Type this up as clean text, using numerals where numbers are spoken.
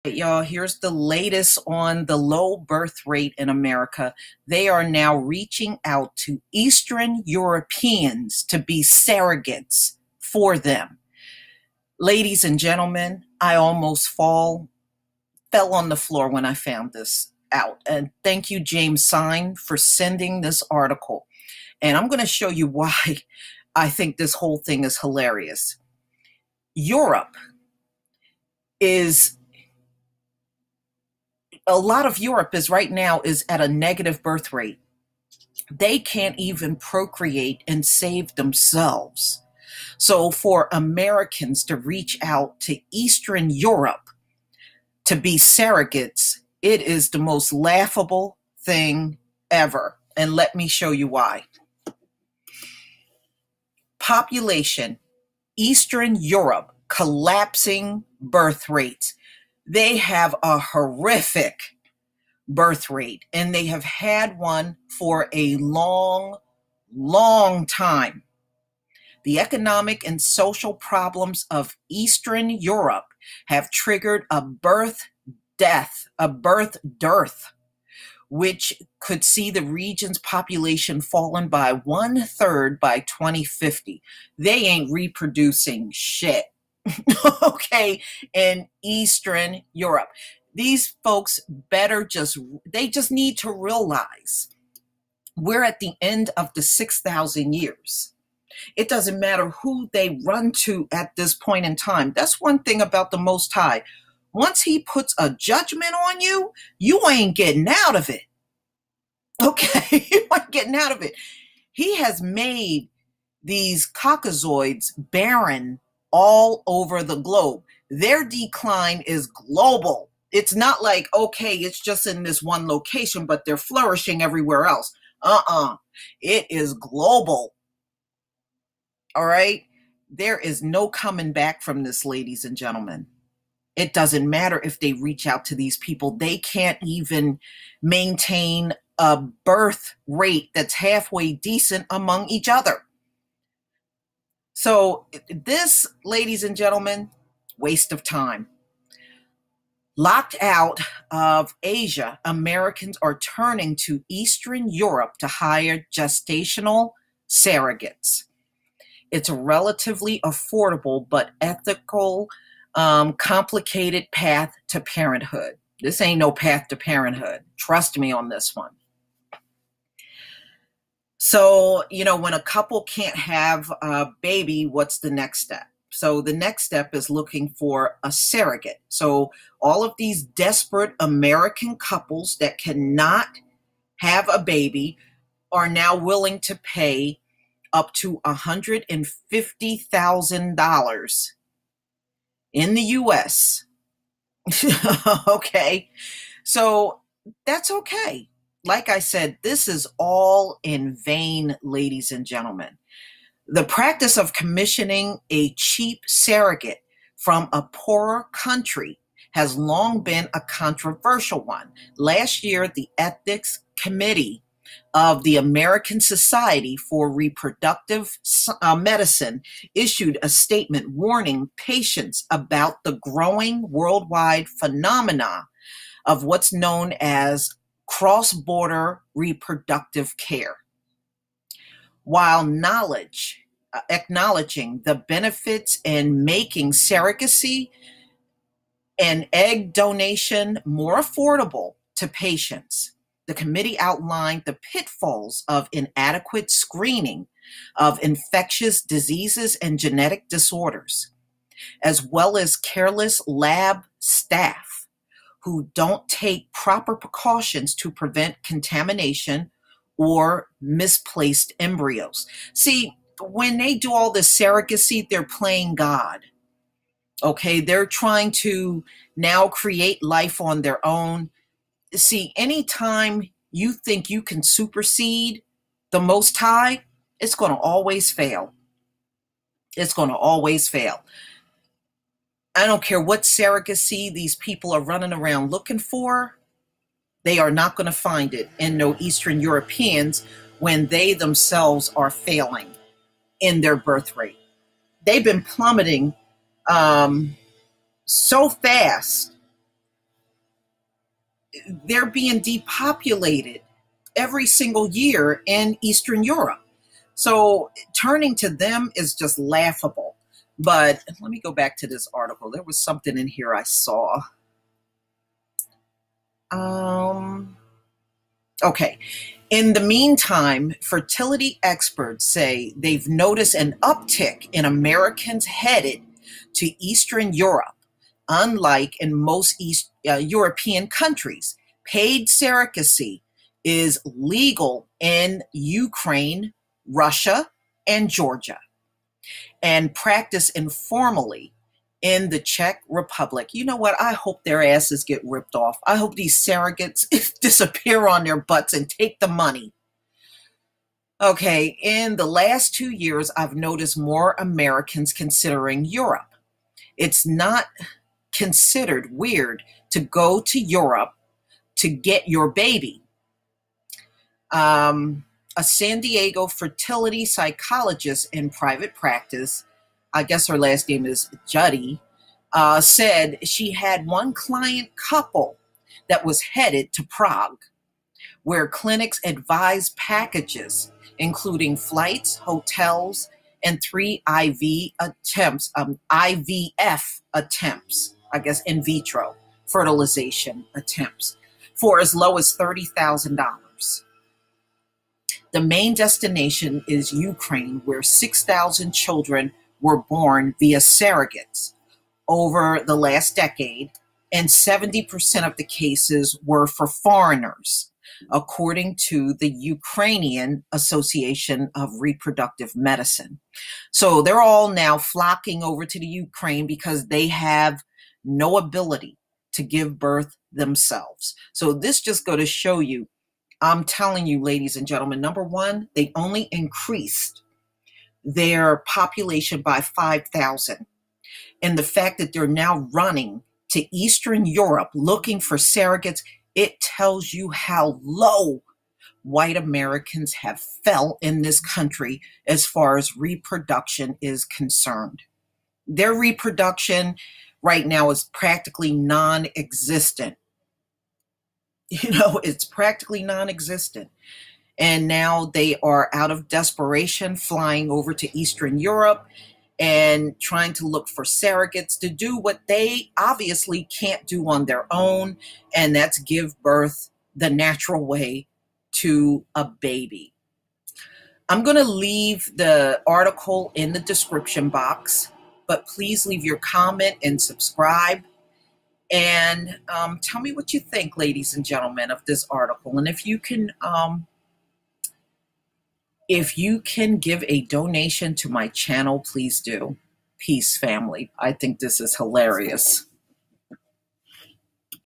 Y'all, here's the latest on the low birth rate in America. They are now reaching out to Eastern Europeans to be surrogates for them. Ladies and gentlemen, I almost fell on the floor when I found this out. And thank you, James Sign, for sending this article. And I'm going to show you why I think this whole thing is hilarious. Europe is a lot of Europe is right now is at a negative birth rate. They can't even procreate and save themselves. So for Americans to reach out to Eastern Europe to be surrogates, it is the most laughable thing ever. And let me show you why. Population, Eastern Europe, collapsing birth rates. They have a horrific birth rate, and they have had one for a long, long time. The economic and social problems of Eastern Europe have triggered a birth dearth, which could see the region's population fallen by 1/3 by 2050. They ain't reproducing shit. Okay, in Eastern Europe. These folks they just need to realize we're at the end of the 6,000 years. It doesn't matter who they run to at this point in time. That's one thing about the Most High. Once he puts a judgment on you, you ain't getting out of it. Okay, you ain't getting out of it. He has made these caucasoids barren all over the globe. Their decline is global. It's not like, okay, it's just in this one location, but they're flourishing everywhere else. It is global. All right? There is no coming back from this, ladies and gentlemen. It doesn't matter if they reach out to these people. They can't even maintain a birth rate that's halfway decent among each other. So this, ladies and gentlemen, waste of time. Locked out of Asia, Americans are turning to Eastern Europe to hire gestational surrogates. It's a relatively affordable but ethical, complicated path to parenthood. This ain't no path to parenthood. Trust me on this one. So, when a couple can't have a baby, what's the next step? So the next step is looking for a surrogate. So all of these desperate American couples that cannot have a baby are now willing to pay up to $150,000 in the US. Okay, so that's okay. Like I said, this is all in vain, ladies and gentlemen. The practice of commissioning a cheap surrogate from a poorer country has long been a controversial one. Last year, the Ethics Committee of the American Society for Reproductive Medicine issued a statement warning patients about the growing worldwide phenomena of what's known as cross-border reproductive care. While acknowledging the benefits in making surrogacy and egg donation more affordable to patients, the committee outlined the pitfalls of inadequate screening of infectious diseases and genetic disorders, as well as careless lab staff who don't take proper precautions to prevent contamination or misplaced embryos. See, when they do all this surrogacy, they're playing God. Okay, they're trying to now create life on their own. See, anytime you think you can supersede the Most High, it's going to always fail. It's going to always fail. I don't care what surrogacy these people are running around looking for. They are not going to find it in no Eastern Europeans when they themselves are failing in their birth rate. They've been plummeting so fast they're being depopulated every single year in Eastern Europe. So turning to them is just laughable. But let me go back to this article. There was something in here I saw. Okay. In the meantime, fertility experts say they've noticed an uptick in Americans headed to Eastern Europe. Unlike in most European countries, paid surrogacy is legal in Ukraine, Russia, and Georgia, and practiced informally in the Czech Republic. You know what? I hope their asses get ripped off. I hope these surrogates disappear on their butts and take the money. Okay, in the last 2 years, I've noticed more Americans considering Europe. It's not considered weird to go to Europe to get your baby. A San Diego fertility psychologist in private practice, I guess her last name is Judy, said she had one client couple that was headed to Prague, where clinics advised packages, including flights, hotels, and 3 IVF attempts, I guess in vitro fertilization attempts, for as low as $30,000. The main destination is Ukraine, where 6,000 children were born via surrogates over the last decade, and 70% of the cases were for foreigners, according to the Ukrainian Association of Reproductive Medicine. So they're all now flocking over to the Ukraine because they have no ability to give birth themselves. So this just goes to show you, I'm telling you, ladies and gentlemen, number one, they only increased their population by 5,000. And the fact that they're now running to Eastern Europe looking for surrogates, it tells you how low white Americans have fell in this country as far as reproduction is concerned. Their reproduction right now is practically non-existent. It's practically non-existent. And now they are out of desperation flying over to Eastern Europe and trying to look for surrogates to do what they obviously can't do on their own, and that's give birth the natural way to a baby. I'm going to leave the article in the description box, but please leave your comment and subscribe. And tell me what you think, ladies and gentlemen, of this article. And if you can give a donation to my channel, please do. Peace, family. I think this is hilarious.